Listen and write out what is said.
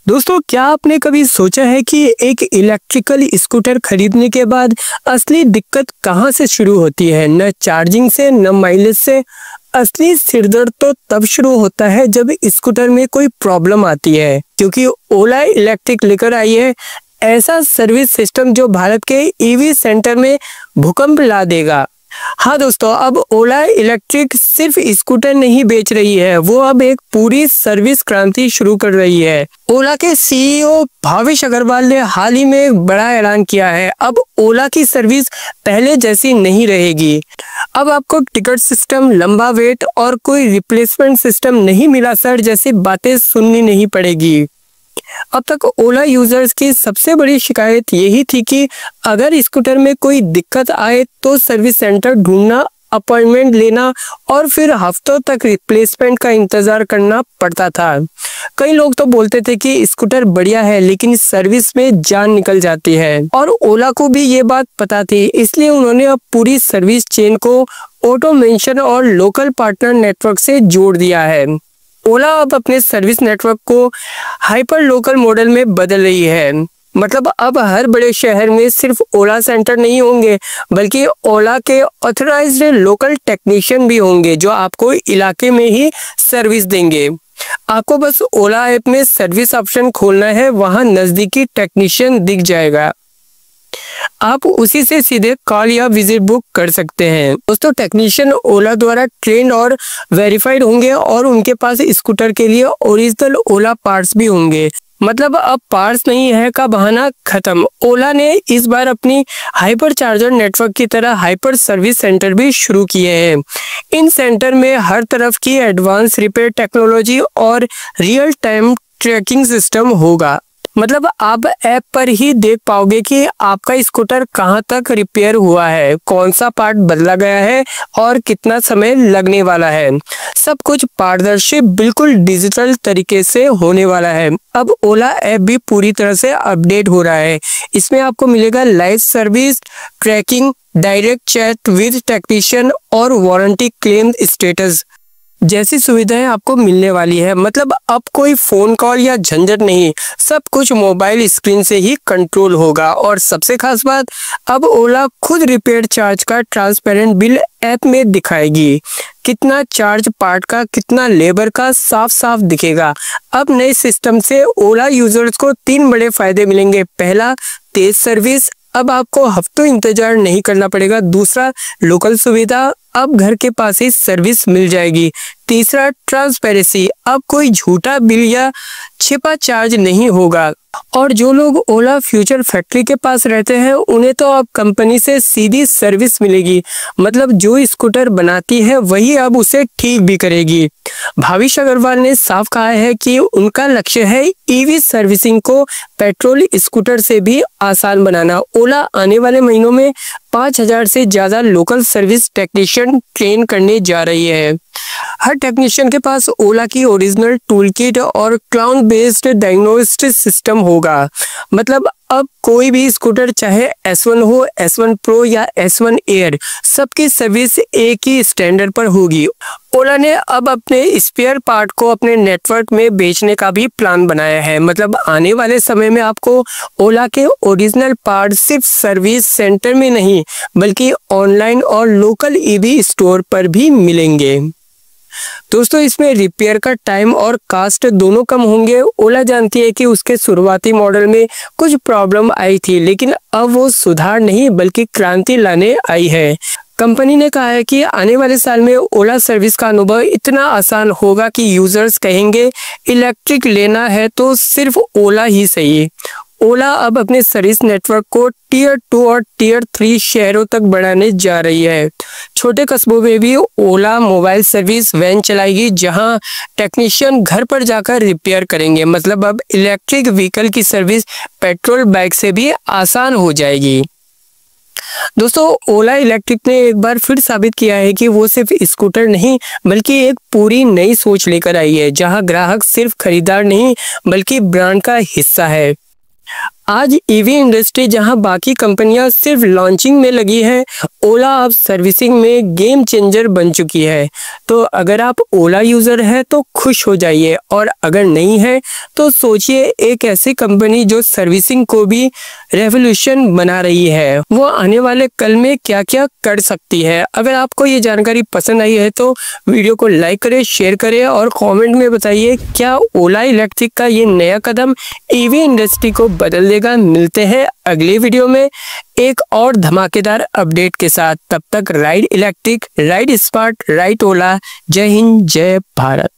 दोस्तों, क्या आपने कभी सोचा है कि एक इलेक्ट्रिकल स्कूटर खरीदने के बाद असली दिक्कत कहाँ से शुरू होती है? न चार्जिंग से, न माइलेज से। असली सिरदर्द तो तब शुरू होता है जब स्कूटर में कोई प्रॉब्लम आती है, क्योंकि ओला इलेक्ट्रिक लेकर आई है ऐसा सर्विस सिस्टम जो भारत के ईवी सेंटर में भूकंप ला देगा। हाँ दोस्तों, अब ओला इलेक्ट्रिक सिर्फ स्कूटर नहीं बेच रही है, वो अब एक पूरी सर्विस क्रांति शुरू कर रही है। ओला के सीईओ भावेश अग्रवाल ने हाल ही में एक बड़ा ऐलान किया है। अब ओला की सर्विस पहले जैसी नहीं रहेगी। अब आपको टिकट सिस्टम, लंबा वेट और कोई रिप्लेसमेंट सिस्टम नहीं मिला सर जैसी बातें सुननी नहीं पड़ेगी। अब तक ओला यूजर्स की सबसे बड़ी शिकायत यही थी कि अगर स्कूटर में कोई दिक्कत आए तो सर्विस सेंटर ढूंढना, अपॉइंटमेंट लेना और फिर हफ्तों तक रिप्लेसमेंट का इंतजार करना पड़ता था। कई लोग तो बोलते थे कि स्कूटर बढ़िया है लेकिन सर्विस में जान निकल जाती है, और ओला को भी ये बात पता थी, इसलिए उन्होंने अब पूरी सर्विस चेन को ऑटोमेशन और लोकल पार्टनर नेटवर्क से जोड़ दिया है। ओला अब अपने सर्विस नेटवर्क को हाइपर लोकल मॉडल में बदल रही है। मतलब अब हर बड़े शहर में सिर्फ ओला सेंटर नहीं होंगे, बल्कि ओला के ऑथराइज्ड लोकल टेक्नीशियन भी होंगे जो आपको इलाके में ही सर्विस देंगे। आपको बस ओला ऐप में सर्विस ऑप्शन खोलना है, वहां नजदीकी टेक्नीशियन दिख जाएगा। आप उसी से सीधे कॉल या विजिट बुक कर सकते हैं। दोस्तों, टेक्नीशियन ओला द्वारा ट्रेंड और वेरीफाइड होंगे और उनके पास स्कूटर के लिए ओरिजिनल ओला पार्ट्स भी होंगे। मतलब अब पार्ट्स नहीं है का बहाना खत्म। ओला ने इस बार अपनी हाइपर चार्जर नेटवर्क की तरह हाइपर सर्विस सेंटर भी शुरू किए हैं। इन सेंटर में हर तरफ की एडवांस रिपेयर टेक्नोलॉजी और रियल टाइम ट्रैकिंग सिस्टम होगा। मतलब आप ऐप पर ही देख पाओगे कि आपका स्कूटर कहां तक रिपेयर हुआ है, कौन सा पार्ट बदला गया है और कितना समय लगने वाला है। सब कुछ पारदर्शी, बिल्कुल डिजिटल तरीके से होने वाला है। अब ओला ऐप भी पूरी तरह से अपडेट हो रहा है। इसमें आपको मिलेगा live service tracking, direct chat with technician और वारंटी क्लेम स्टेटस जैसी सुविधाएं आपको मिलने वाली है। मतलब अब कोई फोन कॉल या झंझट नहीं, सब कुछ मोबाइल स्क्रीन से ही कंट्रोल होगा। और सबसे खास बात, अब ओला खुद रिपेयर चार्ज का ट्रांसपेरेंट बिल ऐप में दिखाएगी। कितना चार्ज पार्ट का, कितना लेबर का, साफ साफ दिखेगा। अब नए सिस्टम से ओला यूजर्स को 3 बड़े फायदे मिलेंगे। पहला, तेज सर्विस, अब आपको हफ्तों इंतजार नहीं करना पड़ेगा। दूसरा, लोकल सुविधा, अब घर के पास ही सर्विस मिल जाएगी। तीसरा, ट्रांसपेरेंसी, अब कोई झूठा बिल या छिपा चार्ज नहीं होगा। और जो लोग ओला फ्यूचर फैक्ट्री के पास रहते हैं उन्हें तो अब कंपनी से सीधी सर्विस मिलेगी। मतलब जो स्कूटर बनाती है वही अब उसे ठीक भी करेगी। भावेश अग्रवाल ने साफ कहा है कि उनका लक्ष्य है ईवी सर्विसिंग को पेट्रोल स्कूटर से भी आसान बनाना। ओला आने वाले महीनों में 5000 से ज्यादा लोकल सर्विस टेक्नीशियन ट्रेन करने जा रही है। हर टेक्नीशियन के पास ओला की ओरिजिनल टूल किट और क्लाउड बेस्ड डायग्नोस्टिक सिस्टम होगा। मतलब अब कोई भी स्कूटर, चाहे S1 हो, S1 प्रो या S1 एयर, सबकी सर्विस एक ही स्टैंडर्ड पर होगी। ओला ने अब अपने स्पेयर पार्ट को अपने नेटवर्क में बेचने का भी प्लान बनाया है। मतलब आने वाले समय में आपको ओला के ओरिजिनल पार्ट सिर्फ सर्विस सेंटर में नहीं, बल्कि ऑनलाइन और लोकल ईवी स्टोर पर भी मिलेंगे। दोस्तों, इसमें रिपेयर का टाइम और कास्ट दोनों कम होंगे। ओला जानती है कि उसके शुरुआती मॉडल में कुछ प्रॉब्लम आई थी, लेकिन अब वो सुधार नहीं बल्कि क्रांति लाने आई है। कंपनी ने कहा है कि आने वाले साल में ओला सर्विस का अनुभव इतना आसान होगा कि यूजर्स कहेंगे इलेक्ट्रिक लेना है तो सिर्फ ओला ही सही। ओला अब अपने सर्विस नेटवर्क को टियर 2 और टियर 3 शहरों तक बढ़ाने जा रही है। छोटे कस्बों में भी ओला मोबाइल सर्विस वैन चलाएगी, जहां टेक्नीशियन घर पर जाकर रिपेयर करेंगे। मतलब अब इलेक्ट्रिक व्हीकल की सर्विस पेट्रोल बाइक से भी आसान हो जाएगी। दोस्तों, ओला इलेक्ट्रिक ने एक बार फिर साबित किया है कि वो सिर्फ स्कूटर नहीं बल्कि एक पूरी नई सोच लेकर आई है, जहां ग्राहक सिर्फ खरीदार नहीं बल्कि ब्रांड का हिस्सा है। आज ईवी इंडस्ट्री जहां बाकी कंपनियां सिर्फ लॉन्चिंग में लगी है, ओला अब सर्विसिंग में गेम चेंजर बन चुकी है। तो अगर आप ओला यूज़र है तो खुश हो जाइए, और अगर नहीं है तो सोचिए एक ऐसी कंपनी जो सर्विसिंग को भी रेवोल्यूशन बना रही है, वो आने वाले कल में क्या क्या कर सकती है। अगर आपको ये जानकारी पसंद आई है तो वीडियो को लाइक करें, शेयर करें और कमेंट में बताइए क्या ओला इलेक्ट्रिक का ये नया कदम ईवी इंडस्ट्री को बदल देगा। मिलते हैं अगले वीडियो में एक और धमाकेदार अपडेट के साथ। तब तक ride electric, ride smart, ride Ola. जय हिंद, जय भारत।